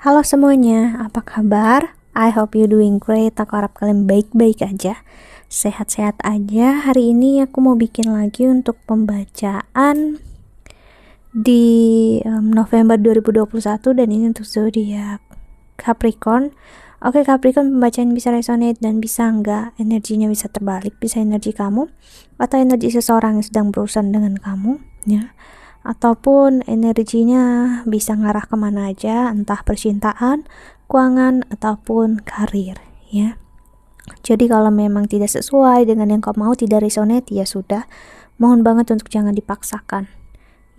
Halo semuanya, apa kabar? I hope you doing great. Aku harap kalian baik-baik aja, sehat-sehat aja. Hari ini aku mau bikin lagi untuk pembacaan di November 2021 dan ini untuk zodiak Capricorn. Oke, Capricorn, pembacaan bisa resonate dan bisa enggak, energinya bisa terbalik, bisa energi kamu atau energi seseorang yang sedang berurusan dengan kamu, ya. Ataupun energinya bisa ngarah kemana aja, entah percintaan, keuangan, ataupun karir, ya. Jadi kalau memang tidak sesuai dengan yang kau mau, tidak resonate, ya sudah, mohon banget untuk jangan dipaksakan,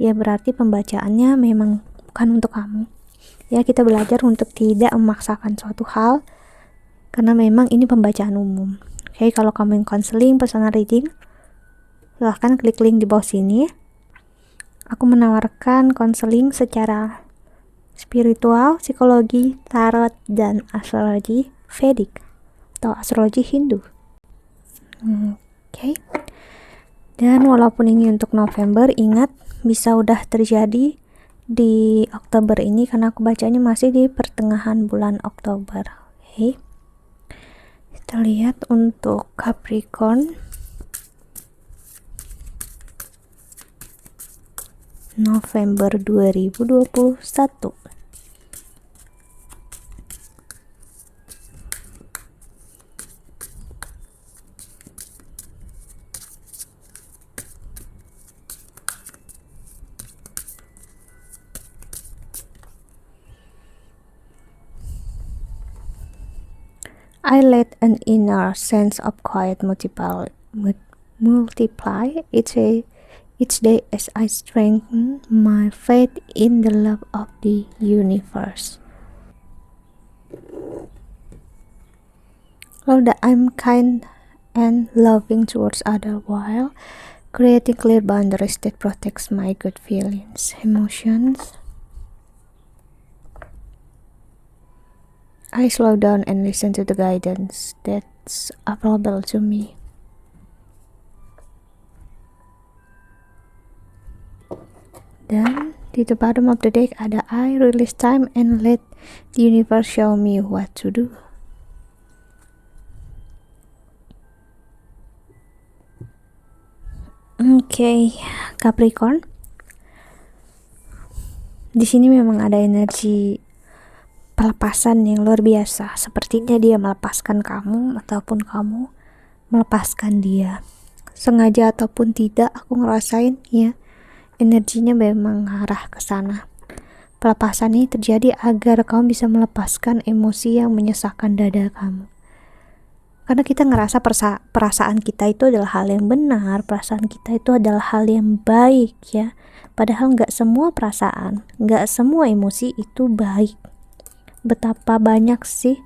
ya. Berarti pembacaannya memang bukan untuk kamu, ya. Kita belajar untuk tidak memaksakan suatu hal karena memang ini pembacaan umum. Oke, kalau kamu yang counseling, personal reading, silahkan klik link di bawah sini. Aku menawarkan konseling secara spiritual, psikologi, tarot, dan astrologi Vedic atau astrologi Hindu. Oke. Dan walaupun ini untuk November, ingat bisa udah terjadi di Oktober ini karena aku bacanya masih di pertengahan bulan Oktober. Oke. Kita lihat untuk Capricorn November 2021. I let an inner sense of quiet multiply each day as I strengthen my faith in the love of the universe. Love that I'm kind and loving towards others while creating clear boundaries that protects my good feelings, emotions. I slow down and listen to the guidance that's available to me. Dan di the bottom of the deck ada I release time and let the universe show me what to do. Oke, Capricorn. Di sini memang ada energi pelepasan yang luar biasa. Sepertinya dia melepaskan kamu ataupun kamu melepaskan dia. Sengaja ataupun tidak, aku ngerasain, ya. Energinya memang arah ke sana. Pelepasan ini terjadi agar kamu bisa melepaskan emosi yang menyesakkan dada kamu. Karena kita ngerasa perasaan kita itu adalah hal yang benar, perasaan kita itu adalah hal yang baik, ya. Padahal nggak semua perasaan, nggak semua emosi itu baik. Betapa banyak sih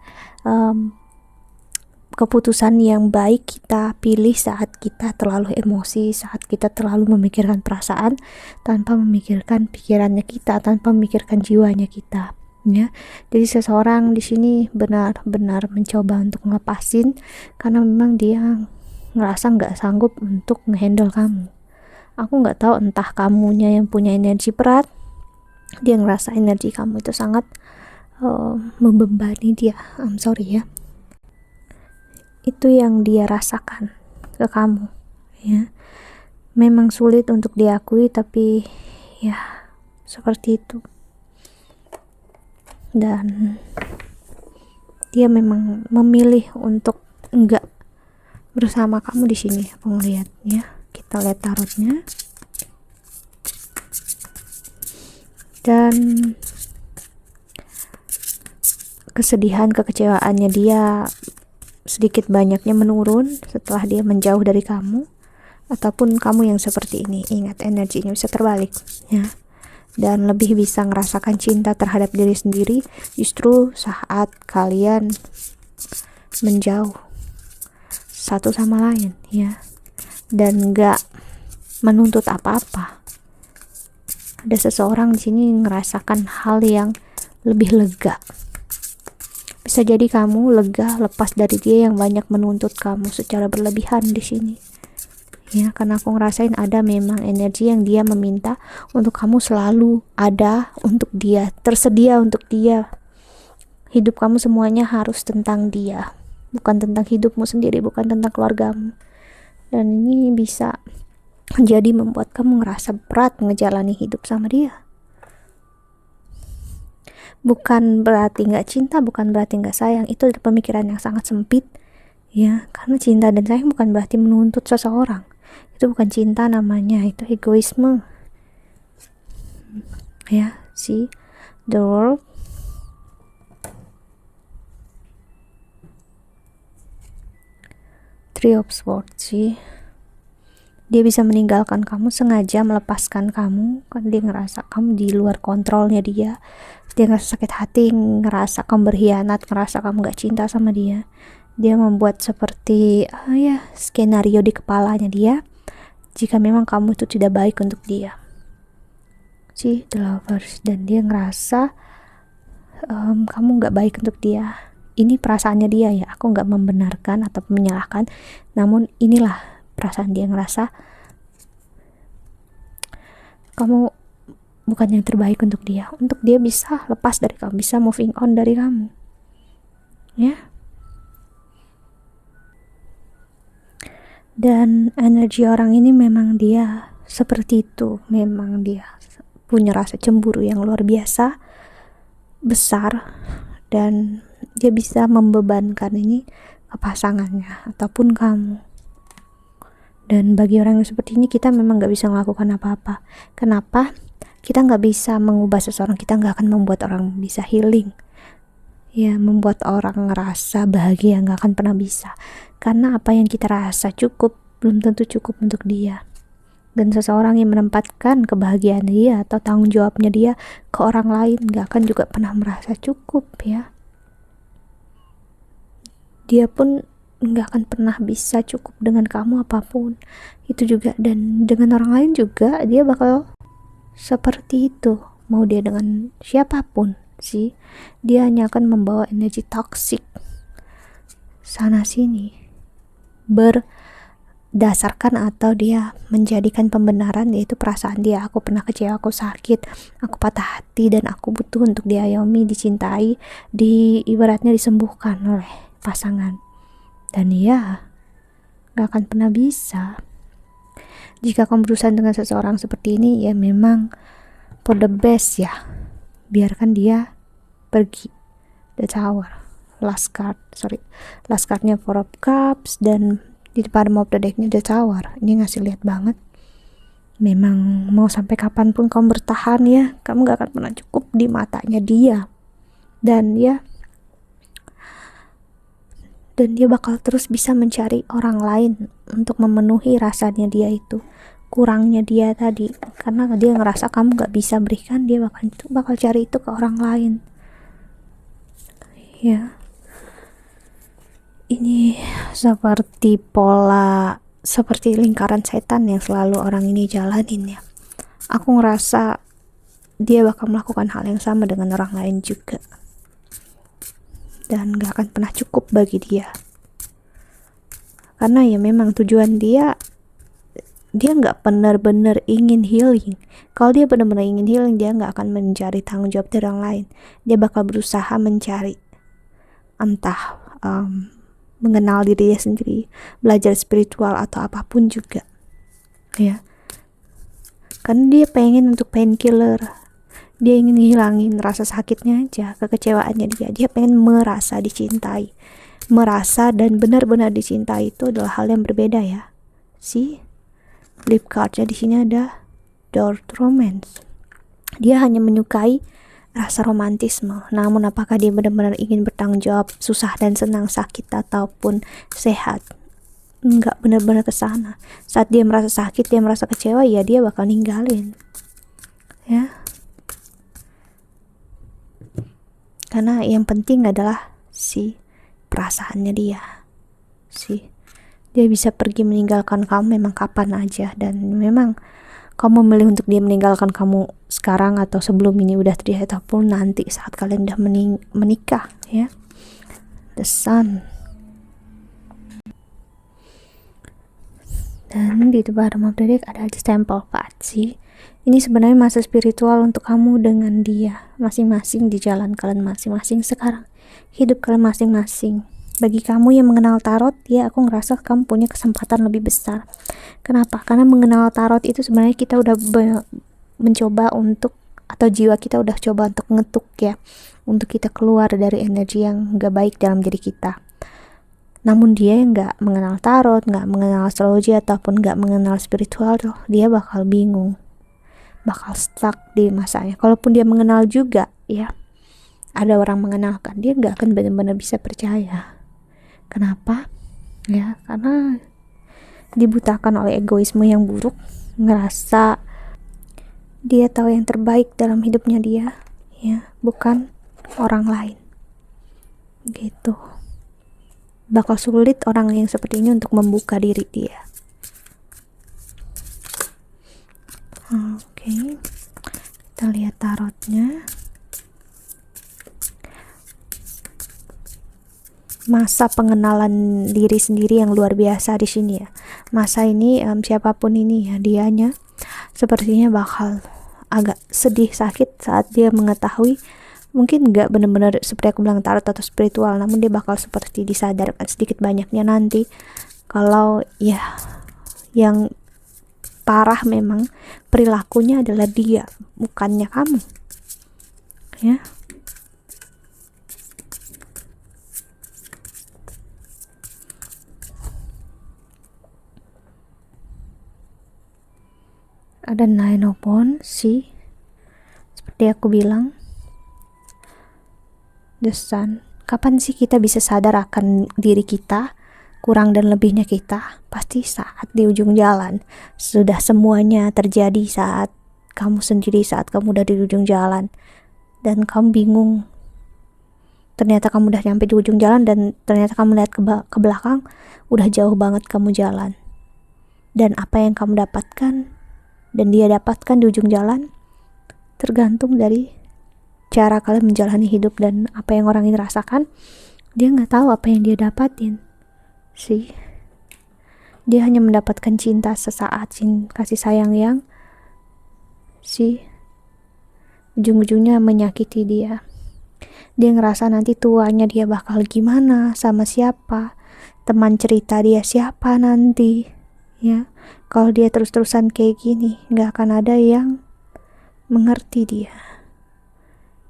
keputusan yang baik kita pilih saat kita terlalu emosi, saat kita terlalu memikirkan perasaan tanpa memikirkan pikirannya kita, tanpa memikirkan jiwanya kita, ya. Jadi seseorang di sini benar-benar mencoba untuk ngelepasin karena memang dia ngerasa nggak sanggup untuk ngehandle kamu. Aku nggak tahu, entah kamunya yang punya energi berat, dia ngerasa energi kamu itu sangat membebani dia. I'm sorry, ya. Itu yang dia rasakan ke kamu, ya. Memang sulit untuk diakui, tapi ya seperti itu. Dan dia memang memilih untuk enggak bersama kamu di sini. Aku ngeliat, ya. Kita lihat tarotnya. Dan kesedihan, kekecewaannya dia sedikit banyaknya menurun setelah dia menjauh dari kamu, ataupun kamu yang seperti ini. Ingat, energinya bisa terbalik, ya. Dan lebih bisa ngerasakan cinta terhadap diri sendiri justru saat kalian menjauh satu sama lain, ya. Dan gak menuntut apa-apa. Ada seseorang di sini ngerasakan hal yang lebih lega. Bisa jadi kamu lega lepas dari dia yang banyak menuntut kamu secara berlebihan di sini, ya. Karena aku ngerasain ada memang energi yang dia meminta untuk kamu selalu ada untuk dia, tersedia untuk dia, hidup kamu semuanya harus tentang dia, bukan tentang hidupmu sendiri, bukan tentang keluargamu. Dan ini bisa jadi membuat kamu ngerasa berat ngejalani hidup sama dia. Bukan berarti nggak cinta, bukan berarti nggak sayang. Itu adalah pemikiran yang sangat sempit, ya. Karena cinta dan sayang bukan berarti menuntut seseorang. Itu bukan cinta namanya, itu egoisme. Ya, see the world. Three of Swords, sih. Dia bisa meninggalkan kamu, sengaja melepaskan kamu, kan dia ngerasa kamu di luar kontrolnya dia. Dia ngerasa sakit hati, ngerasa kamu berkhianat, ngerasa kamu gak cinta sama dia. Dia membuat seperti skenario di kepalanya dia jika memang kamu itu tidak baik untuk dia. See the Lovers. Dan dia ngerasa kamu gak baik untuk dia. Ini perasaannya dia, ya. Aku gak membenarkan atau menyalahkan, namun inilah perasaan dia, ngerasa kamu bukan yang terbaik untuk dia bisa lepas dari kamu, bisa moving on dari kamu, ya. Dan energi orang ini memang dia seperti itu, memang dia punya rasa cemburu yang luar biasa besar, dan dia bisa membebankan ini ke pasangannya ataupun kamu. Dan bagi orang yang seperti ini, kita memang gak bisa melakukan apa-apa. Kenapa? Kita gak bisa mengubah seseorang, kita gak akan membuat orang bisa healing, ya. Membuat orang ngerasa bahagia gak akan pernah bisa, karena apa yang kita rasa cukup belum tentu cukup untuk dia. Dan seseorang yang menempatkan kebahagiaan dia atau tanggung jawabnya dia ke orang lain gak akan juga pernah merasa cukup, ya. Dia pun nggak akan pernah bisa cukup dengan kamu apapun itu juga. Dan dengan orang lain juga dia bakal seperti itu, mau dia dengan siapapun sih. Dia hanya akan membawa energi toksik sana sini, berdasarkan atau dia menjadikan pembenaran, yaitu perasaan dia. Aku pernah kecewa, aku sakit, aku patah hati, dan aku butuh untuk diayomi, dicintai, ibaratnya disembuhkan oleh pasangan. Dan ya, gak akan pernah bisa. Jika kamu berusaha dengan seseorang seperti ini, ya memang for the best, ya. Biarkan dia pergi. The Tower. Last cardnya Four of Cups, dan di bottom of the decknya The Tower. Ini ngasih lihat banget, memang mau sampai kapanpun kamu bertahan, ya, kamu gak akan pernah cukup di matanya dia. Dan dia bakal terus bisa mencari orang lain untuk memenuhi rasanya dia itu, kurangnya dia tadi. Karena dia ngerasa kamu gak bisa berikan, dia bakal cari itu ke orang lain, ya. Ini seperti pola, seperti lingkaran setan yang selalu orang ini jalanin, ya. Aku ngerasa dia bakal melakukan hal yang sama dengan orang lain juga, dan gak akan pernah cukup bagi dia. Karena ya memang tujuan dia gak benar-benar ingin healing. Kalau dia benar-benar ingin healing, dia gak akan mencari tanggung jawab dari orang lain. Dia bakal berusaha mencari, entah mengenal diri dia sendiri, belajar spiritual atau apapun juga, ya. Karena dia pengen untuk painkiller, dia ingin ngilangin rasa sakitnya aja, kekecewaannya dia pengen merasa dicintai, merasa dan benar-benar dicintai. Itu adalah hal yang berbeda, ya. Flip cardnya di sini ada Door Romance. Dia hanya menyukai rasa romantisme, namun apakah dia benar-benar ingin bertanggung jawab, susah dan senang, sakit ataupun sehat? Enggak benar-benar ke sana. Saat dia merasa sakit, dia merasa kecewa, ya dia bakal ninggalin, ya. Karena yang penting adalah perasaannya dia. Dia bisa pergi meninggalkan kamu memang kapan aja, dan memang kamu memilih untuk dia meninggalkan kamu sekarang atau sebelum ini udah terjadi, ataupun nanti saat kalian udah menikah, ya. The Sun. Dan di bottom of the deck ada Temple card, sih. Ini sebenarnya masa spiritual untuk kamu dengan dia, masing-masing di jalan kalian masing-masing sekarang. hidup kalian masing-masing. Bagi kamu yang mengenal tarot, ya aku ngerasa kamu punya kesempatan lebih besar. Kenapa? Karena mengenal tarot itu sebenarnya kita udah mencoba untuk, atau jiwa kita udah coba untuk ngetuk ya, untuk kita keluar dari energi yang gak baik dalam diri kita. Namun dia yang gak mengenal tarot, gak mengenal astrologi, ataupun gak mengenal spiritual, dia bakal bingung, bakal stuck di masanya. Kalaupun dia mengenal juga ya, ada orang mengenalkan, dia gak akan benar-benar bisa percaya. Kenapa? Ya karena dibutakan oleh egoisme yang buruk, ngerasa dia tahu yang terbaik dalam hidupnya dia, ya, bukan orang lain. Gitu. Bakal sulit orang yang seperti ini untuk membuka diri dia. Oke. Kita lihat tarotnya. Masa pengenalan diri sendiri yang luar biasa di sini ya. Masa ini siapapun ini ya, dianya sepertinya bakal agak sedih, sakit saat dia mengetahui, mungkin nggak benar-benar seperti aku bilang tarot atau spiritual, namun dia bakal seperti disadarkan sedikit banyaknya nanti kalau ya yang parah memang perilakunya adalah dia, bukannya kamu ya. Ada Nine of Wands sih, seperti aku bilang, The Sun. Kapan sih kita bisa sadar akan diri kita, kurang dan lebihnya kita? Pasti saat di ujung jalan. Sudah semuanya terjadi saat kamu sendiri, saat kamu udah di ujung jalan dan kamu bingung. Ternyata kamu udah nyampe di ujung jalan dan ternyata kamu lihat ke belakang, udah jauh banget kamu jalan. Dan apa yang kamu dapatkan dan dia dapatkan di ujung jalan tergantung dari cara kalian menjalani hidup dan apa yang orang ini rasakan. Dia nggak tahu apa yang dia dapatin sih. Dia hanya mendapatkan cinta sesaat, kasih sayang yang sih ujung-ujungnya menyakiti dia. Dia ngerasa nanti tuanya dia bakal gimana, sama siapa, teman cerita dia siapa nanti ya. Kalau dia terus-terusan kayak gini, nggak akan ada yang mengerti dia,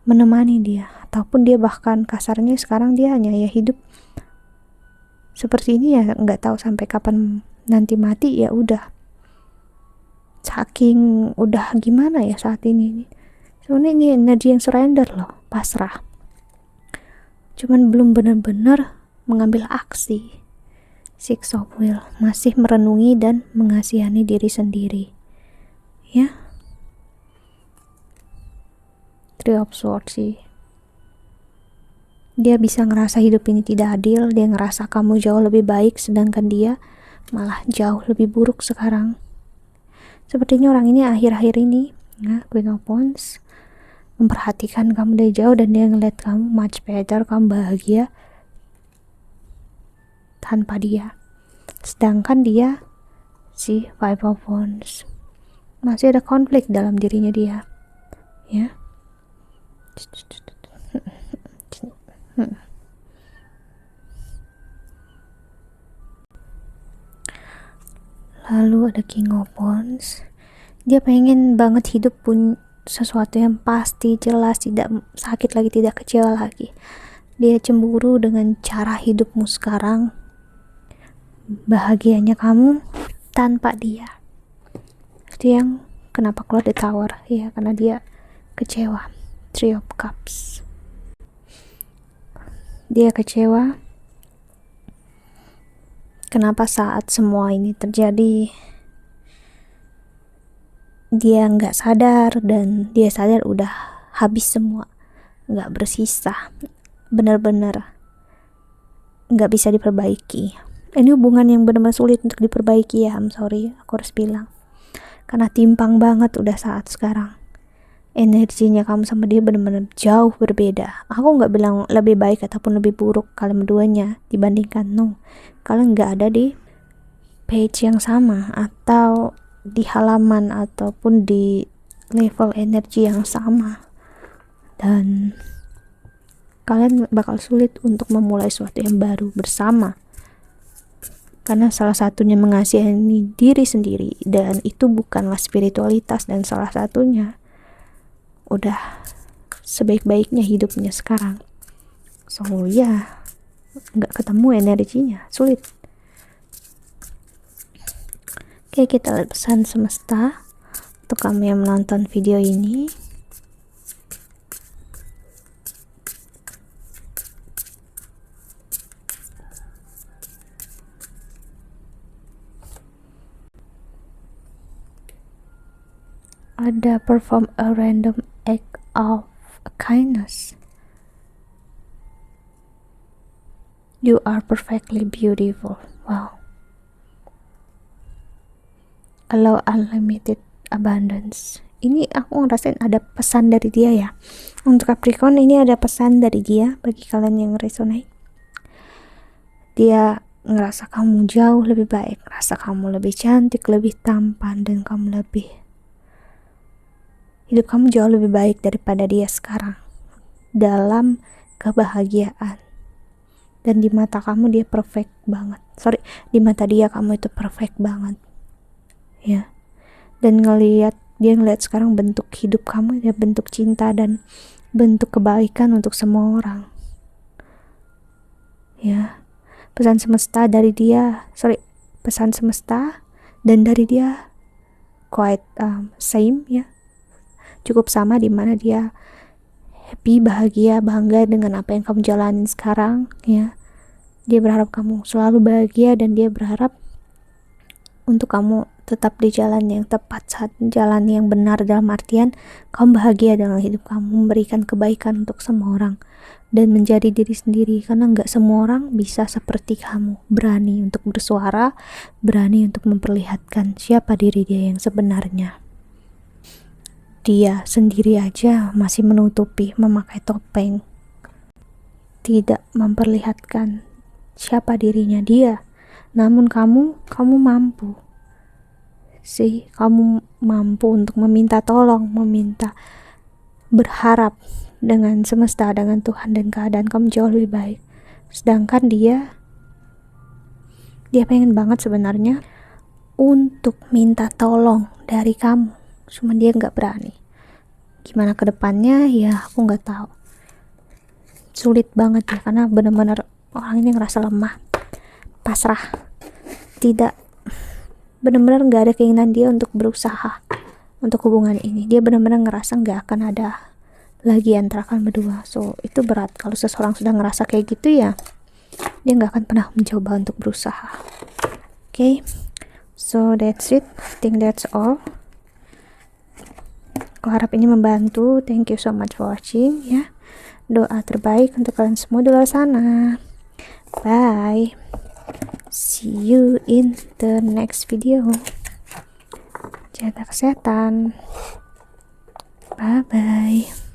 menemani dia, ataupun dia bahkan kasarnya sekarang dia hanya ya hidup seperti ini ya, nggak tahu sampai kapan nanti mati ya udah. Saking udah gimana ya saat ini. Soalnya ini energi yang surrender loh, pasrah. Cuman belum benar-benar mengambil aksi. Six of Wheel, masih merenungi dan mengasihani diri sendiri ya. Three of Swords sih, dia bisa ngerasa hidup ini tidak adil. Dia ngerasa kamu jauh lebih baik sedangkan dia malah jauh lebih buruk sekarang. Sepertinya orang ini akhir-akhir ini ya, Queen of Wands, memperhatikan kamu dari jauh dan dia ngeliat kamu much better, kamu bahagia tanpa dia. Sedangkan dia si Five of Wands, masih ada konflik dalam dirinya dia ya. Lalu ada King of Wands, dia pengen banget hidup pun sesuatu yang pasti, jelas, tidak sakit lagi, tidak kecewa lagi. Dia cemburu dengan cara hidupmu sekarang, bahagianya kamu tanpa dia. Itu yang kenapa keluar the Tower ya, karena dia kecewa. Three of Cups, dia kecewa kenapa saat semua ini terjadi dia nggak sadar, dan dia sadar udah habis semua, nggak bersisa, benar-benar nggak bisa diperbaiki. Ini hubungan yang benar-benar sulit untuk diperbaiki ya, I'm sorry, aku harus bilang, karena timpang banget udah saat sekarang. Energinya kamu sama dia benar-benar jauh berbeda. Aku nggak bilang lebih baik ataupun lebih buruk kalian berduanya dibandingkan, no. Kalian nggak ada di page yang sama atau di halaman ataupun di level energi yang sama. Dan kalian bakal sulit untuk memulai sesuatu yang baru bersama, karena salah satunya mengasihani diri sendiri, dan itu bukanlah spiritualitas, dan salah satunya udah sebaik-baiknya hidupnya sekarang. So ya, nggak ketemu energinya, sulit. Oke, kita lihat pesan semesta untuk kamu yang menonton video ini. Ada perform a random act of kindness. You are perfectly beautiful. Wow. Allow unlimited abundance. Ini aku ngerasain ada pesan dari dia ya. Untuk Capricorn ini ada pesan dari dia bagi kalian yang resonate. Dia ngerasa kamu jauh lebih baik, ngerasa kamu lebih cantik, lebih tampan, dan hidup kamu jauh lebih baik daripada dia sekarang, dalam kebahagiaan. Dan di mata kamu dia perfect banget. Di mata dia kamu itu perfect banget. Ya. Dan dia ngelihat sekarang bentuk hidup kamu, ya bentuk cinta dan bentuk kebaikan untuk semua orang. Ya. Pesan semesta dan dari dia quite same ya. Cukup sama, di mana dia happy, bahagia, bangga dengan apa yang kamu jalanin sekarang ya. Dia berharap kamu selalu bahagia, dan dia berharap untuk kamu tetap di jalan yang tepat, jalan yang benar, dalam artian kamu bahagia dengan hidup kamu, memberikan kebaikan untuk semua orang, dan menjadi diri sendiri, karena nggak semua orang bisa seperti kamu, berani untuk bersuara, berani untuk memperlihatkan siapa diri dia yang sebenarnya. Dia sendiri aja masih menutupi, memakai topeng, tidak memperlihatkan siapa dirinya dia. Namun kamu mampu sih, kamu mampu untuk meminta tolong, berharap dengan semesta, dengan Tuhan, dan keadaan kamu jauh lebih baik. Sedangkan dia pengen banget sebenarnya untuk minta tolong dari kamu, cuma dia nggak berani. Gimana ke depannya ya aku nggak tahu, sulit banget ya, karena benar-benar orang ini ngerasa lemah, pasrah, benar-benar nggak ada keinginan dia untuk berusaha untuk hubungan ini. Dia benar-benar ngerasa nggak akan ada lagi antara kalian berdua. So itu berat kalau seseorang sudah ngerasa kayak gitu ya, dia nggak akan pernah mencoba untuk berusaha. Okay, so that's it. I think that's all. Aku harap ini membantu. Thank you so much for watching ya. Doa terbaik untuk kalian semua di luar sana. Bye. See you in the next video. Jaga kesehatan. Bye bye.